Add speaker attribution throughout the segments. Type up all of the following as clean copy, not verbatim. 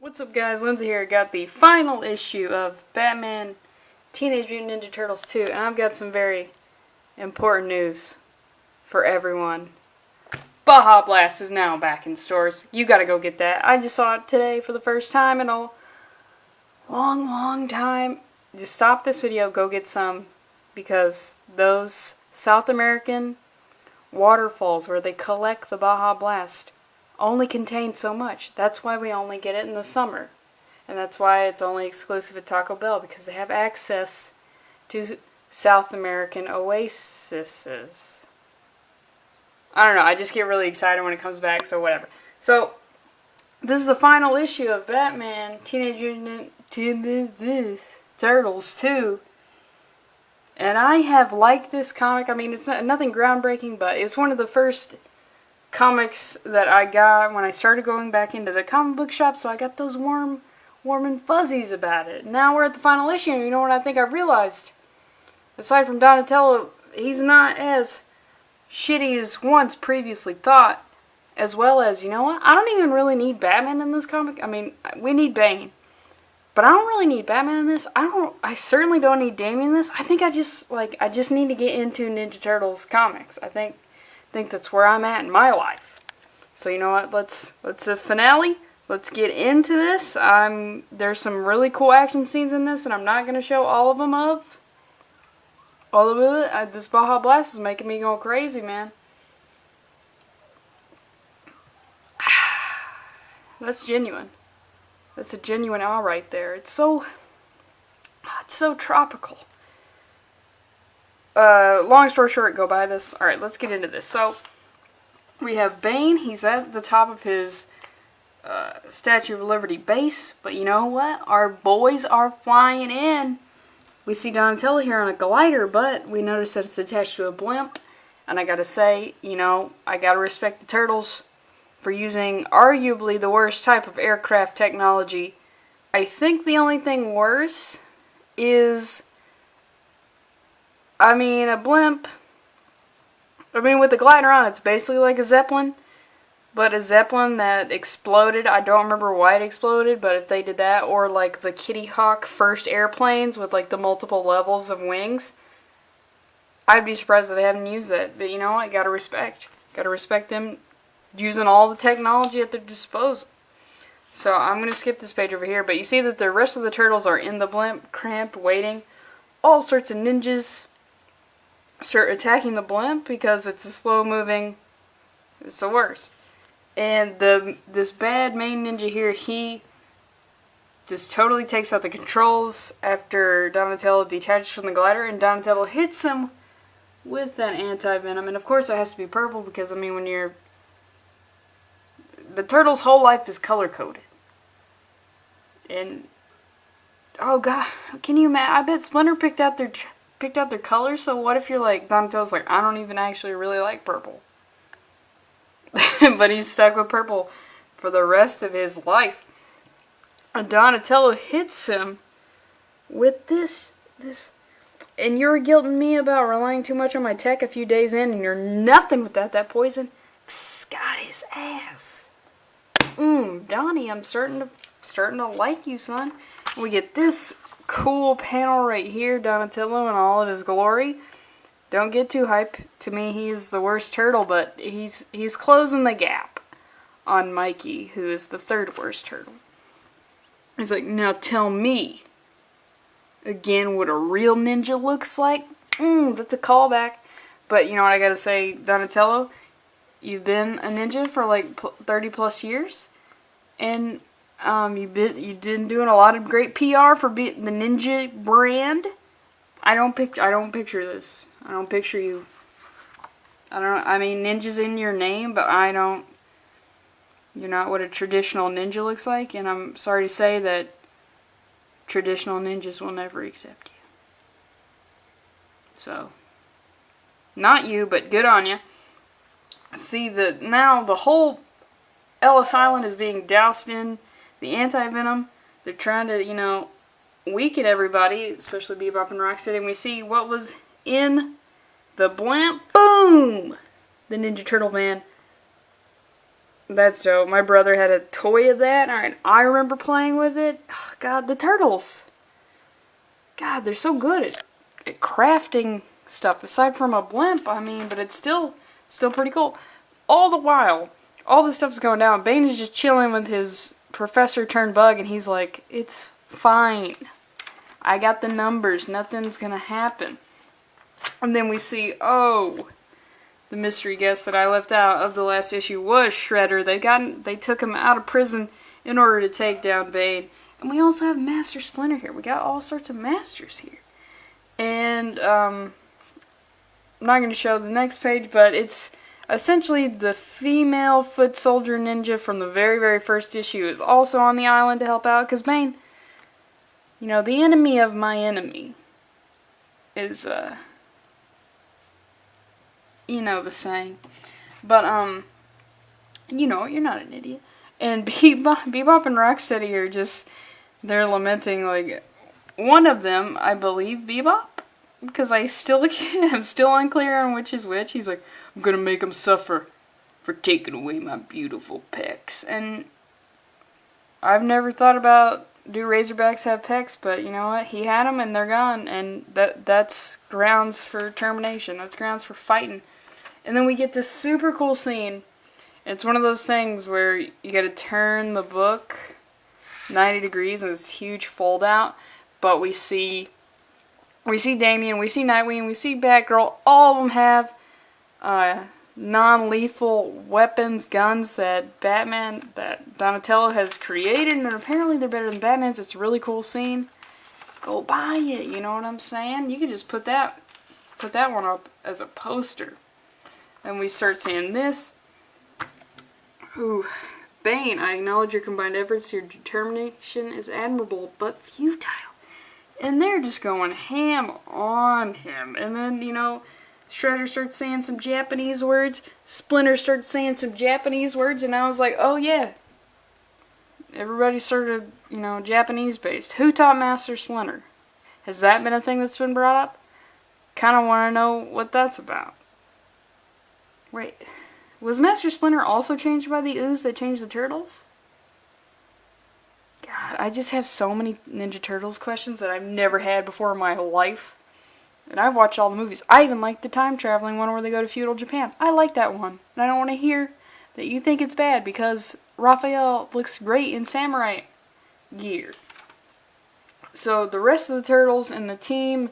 Speaker 1: What's up guys, Lindsey here. Got the final issue of Batman Teenage Mutant Ninja Turtles 2, and I've got some very important news for everyone. Baja Blast is now back in stores. You gotta go get that. I just saw it today for the first time in a long time. Just stop this video, go get some, because those South American waterfalls where they collect the Baja Blast only contain so much. That's why we only get it in the summer. And that's why it's only exclusive at Taco Bell, because they have access to South American oases. I don't know, I just get really excited when it comes back, so whatever. So, this is the final issue of Batman Teenage Mutant Turtles 2. And I have liked this comic. I mean, it's nothing groundbreaking, but it's one of the first comics that I got when I started going back into the comic book shop, so I got those warm and fuzzies about it. Now we're at the final issue, and you know what I think I realized? Aside from Donatello, he's not as shitty as once previously thought, as well as, you know what? I don't even really need Batman in this comic. I mean, we need Bane, but I don't really need Batman in this. I certainly don't need Damian in this. I think I just need to get into Ninja Turtles comics. I think that's where I'm at in my life. So you know what? Let's the finale. Let's get into this. There's some really cool action scenes in this, and I'm not gonna show all of them all of it. This Baja Blast is making me go crazy, man. That's genuine. That's a genuine ah right there. It's so tropical. Long story short, go buy this. Alright, let's get into this. So, we have Bane. He's at the top of his Statue of Liberty base. But you know what? Our boys are flying in. We see Donatello here on a glider, but we notice that it's attached to a blimp. And I gotta say, you know, I gotta respect the Turtles for using arguably the worst type of aircraft technology. I think the only thing worse is, I mean, a blimp. I mean, with the glider on, it's basically like a Zeppelin. But a Zeppelin that exploded. I don't remember why it exploded, but if they did that, or like the Kitty Hawk first airplanes with like the multiple levels of wings, I'd be surprised if they haven't used that. But you know what? Gotta respect them using all the technology at their disposal. So I'm gonna skip this page over here, but you see that the rest of the turtles are in the blimp, cramped, waiting. All sorts of ninjas start attacking the blimp because it's a slow moving. It's the worst. And this bad main ninja here, he just totally takes out the controls after Donatello detaches from the glider, and Donatello hits him with that anti-venom. And of course it has to be purple because, I mean, the turtle's whole life is color coded. And oh god, can you imagine? I bet Splinter picked out their colors. So what if you're like, Donatello's like, I don't even actually really like purple. But he's stuck with purple for the rest of his life. And Donatello hits him with this, and you're guilting me about relying too much on my tech a few days in, and you're nothing without that poison. Got his ass. Donnie, I'm starting to like you, son. We get this cool panel right here, Donatello in all of his glory. Don't get too hype. To me, he is the worst turtle, but he's closing the gap on Mikey, who is the third worst turtle. He's like, now tell me again what a real ninja looks like. That's a callback. But you know what I gotta say, Donatello? You've been a ninja for like 30 plus years, and you've been doing a lot of great PR for the ninja brand. I don't picture this. I don't picture you. I mean, ninja's in your name, but you're not what a traditional ninja looks like, and I'm sorry to say that traditional ninjas will never accept you. So, not you, but good on you. See, now the whole Ellis Island is being doused in the anti-venom. They're trying to, you know, weaken everybody, especially Bebop and Rocksteady, and we see what was in the blimp. Boom! The Ninja Turtle van That's dope. My brother had a toy of that, and I remember playing with it. Oh, God, the turtles. God, they're so good at crafting stuff. Aside from a blimp, I mean, but it's still pretty cool. All the while, all this stuff's going down. Bane is just chilling with his professor turned bug, and he's like, "It's fine. I got the numbers. Nothing's gonna happen." And then we see, oh, the mystery guest that I left out of the last issue was Shredder. They took him out of prison in order to take down Bane. And we also have Master Splinter here. We got all sorts of masters here. And I'm not going to show the next page, but it's essentially the female foot soldier ninja from the very, very first issue is also on the island to help out. Because Bane, you know, the enemy of my enemy is, you know the saying. But, you know, you're not an idiot. And Bebop and Rocksteady are just, they're lamenting, like, one of them, I believe, Bebop, because I'm still unclear on which is which. He's like, "I'm gonna make him suffer for taking away my beautiful pecs." And I've never thought about, do Razorbacks have pecs? But you know what? He had them and they're gone, and that's grounds for termination. That's grounds for fighting. And then we get this super cool scene. It's one of those things where you gotta turn the book 90 degrees and this huge fold out. But we see Damian, we see Nightwing, we see Batgirl. All of them have non-lethal weapons, guns that Donatello has created, and apparently they're better than Batman's. It's a really cool scene. Go buy it, you know what I'm saying? You could just put that one up as a poster. And we start seeing this. Ooh, Bane, I acknowledge your combined efforts. Your determination is admirable, but futile. And they're just going ham on him. And then, you know, Shredder starts saying some Japanese words. Splinter starts saying some Japanese words. And I was like, oh yeah. Everybody started, you know, Japanese based. Who taught Master Splinter? Has that been a thing that's been brought up? Kind of want to know what that's about. Wait, was Master Splinter also changed by the ooze that changed the turtles? God, I just have so many Ninja Turtles questions that I've never had before in my life. And I've watched all the movies. I even like the time traveling one where they go to feudal Japan. I like that one. And I don't want to hear that you think it's bad because Raphael looks great in samurai gear. So the rest of the turtles and the team,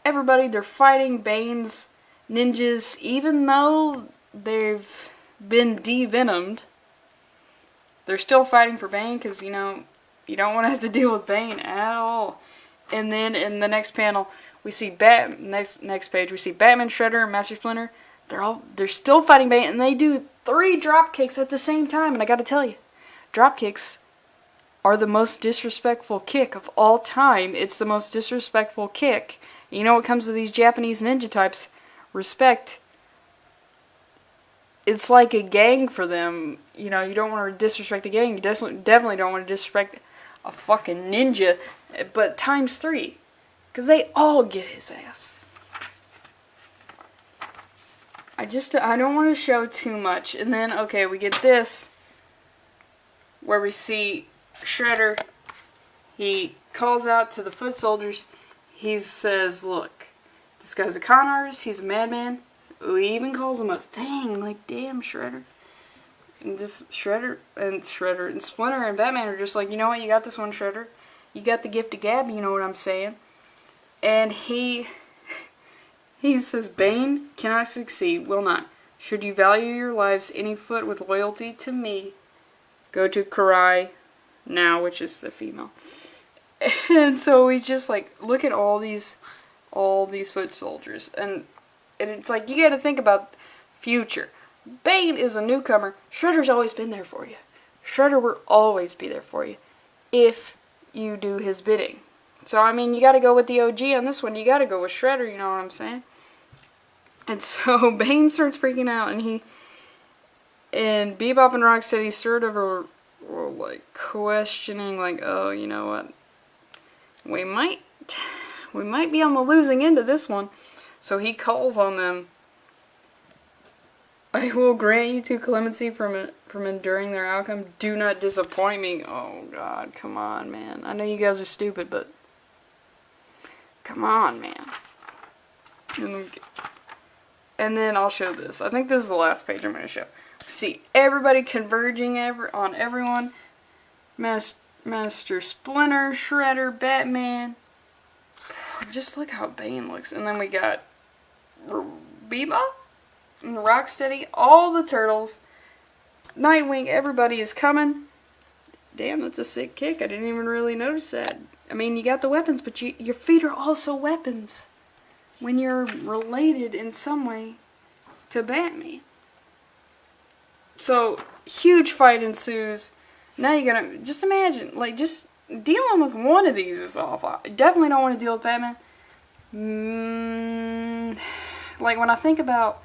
Speaker 1: everybody, they're fighting Bane's ninjas, even though they've been devenomed. They're still fighting for Bane because, you know, you don't want to have to deal with Bane at all. And then in the next panel, we see next page, we see Batman, Shredder, and Master Splinter. They're still fighting Bane, and they do 3 drop kicks at the same time. And I got to tell you, drop kicks are the most disrespectful kick of all time. It's the most disrespectful kick. You know what comes to these Japanese ninja types? Respect. It's like a gang for them. You know, you don't want to disrespect a gang. You definitely don't want to disrespect a fucking ninja. But times 3. Because they all get his ass. I don't want to show too much. And then, okay, we get this. Where we see Shredder. He calls out to the foot soldiers. He says, look, this guy's a con artist. He's a madman. He even calls him a thing. Like, damn, Shredder. And just Shredder and Splinter and Batman are just like, you know what? You got this one, Shredder. You got the gift of gab. You know what I'm saying? And he says, Bane cannot succeed. Will not. Should you value your lives any foot with loyalty to me, go to Karai now, which is the female. And so he's just like, look at all these foot soldiers. And it's like, you gotta think about future. Bane is a newcomer. Shredder's always been there for you. Shredder will always be there for you if you do his bidding. So, I mean, you gotta go with the OG on this one. You gotta go with Shredder, you know what I'm saying? And so, Bane starts freaking out, and Bebop and Rocksteady sort of are like, questioning, like, oh, you know what? We might be on the losing end of this one. So he calls on them I will grant you to clemency from enduring their outcome. Do not disappoint me. Oh, God, come on, man. I know you guys are stupid, but come on, man. And then I'll show this. I think this is the last page I'm going to show. See everybody converging on everyone. Master Splinter, Shredder, Batman. Just look how Bane looks. And then we got Biba and Rocksteady, all the turtles, Nightwing, everybody is coming. Damn, that's a sick kick. I didn't even really notice that. I mean, you got the weapons, but your feet are also weapons when you're related in some way to Batman. So, huge fight ensues. Now you're gonna, just imagine, like, just dealing with one of these is awful. I definitely don't want to deal with Batman. Like, when I think about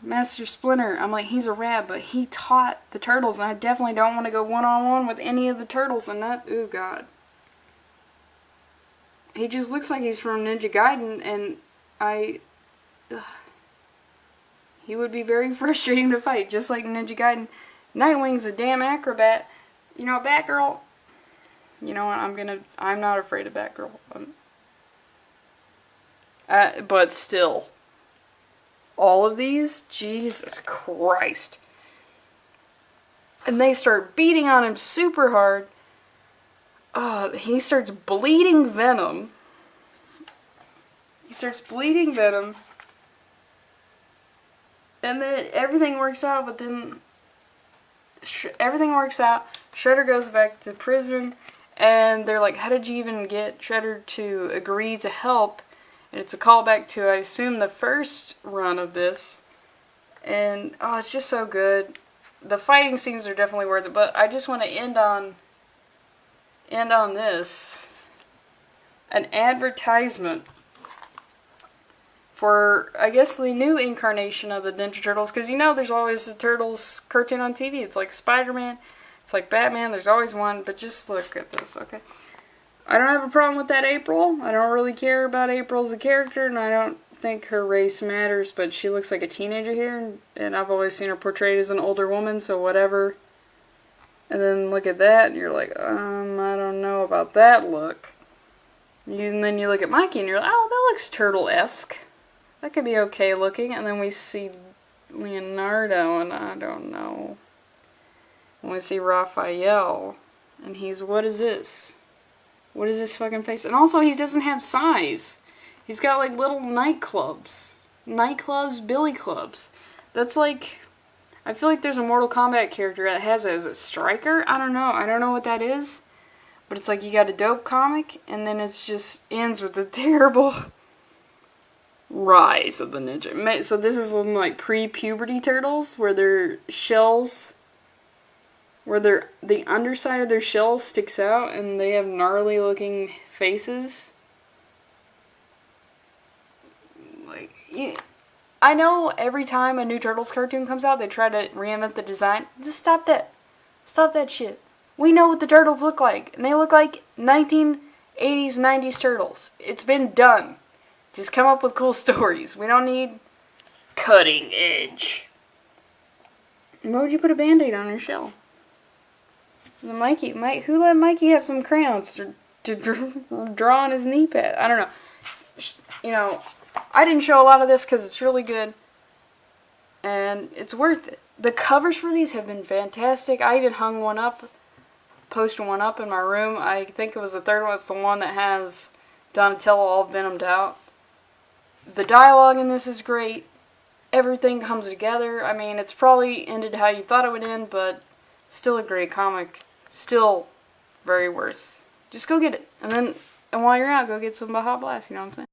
Speaker 1: Master Splinter, I'm like, he's a rat, but he taught the turtles, and I definitely don't want to go one-on-one with any of the turtles, and that, ooh, God. He just looks like he's from Ninja Gaiden, and he would be very frustrating to fight, just like Ninja Gaiden. Nightwing's a damn acrobat. You know, Batgirl, you know what, I'm not afraid of Batgirl. But still, all of these, Jesus Christ. And they start beating on him super hard. He starts bleeding venom. And then everything works out, but then everything works out. Shredder goes back to prison, and they're like, how did you even get Shredder to agree to help? And it's a callback to, I assume, the first run of this. And, oh, it's just so good. The fighting scenes are definitely worth it, but I just want to end on this. An advertisement for, I guess, the new incarnation of the Ninja Turtles. Because, you know, there's always the Turtles cartoon on TV. It's like Spider-Man. It's like Batman. There's always one. But just look at this, okay? I don't have a problem with that April. I don't really care about April as a character, and I don't think her race matters, but she looks like a teenager here, and I've always seen her portrayed as an older woman, so whatever. And then look at that, and you're like, I don't know about that look. And then you look at Mikey, and you're like, oh, that looks turtle-esque. That could be okay looking. And then we see Leonardo, and I don't know. And we see Raphael, and he's, what is this? What is this fucking face? And also, he doesn't have size. He's got, like, little nightclubs. Nightclubs, billy clubs. That's like, I feel like there's a Mortal Kombat character that has it as a striker. I don't know. I don't know what that is. But it's like you got a dope comic, and then it just ends with a terrible rise of the ninja. So this is like pre-puberty turtles, where their shells, where the underside of their shell sticks out, and they have gnarly looking faces. Like, I know every time a new Turtles cartoon comes out, they try to reinvent the design. Just stop that. Stop that shit. We know what the Turtles look like, and they look like 1980s, 90s Turtles. It's been done. Just come up with cool stories. We don't need cutting edge. Why would you put a Band-Aid on your shell? Who let Mikey have some crayons to draw on his knee pad? I don't know. You know, I didn't show a lot of this because it's really good. And it's worth it. The covers for these have been fantastic. I even hung one up, posted one up in my room. I think it was the third one. It's the one that has Donatello all venomed out. The dialogue in this is great. Everything comes together. I mean, it's probably ended how you thought it would end, but still a great comic. Still very worth. Just go get it. And while you're out, go get some Baja Blast, you know what I'm saying?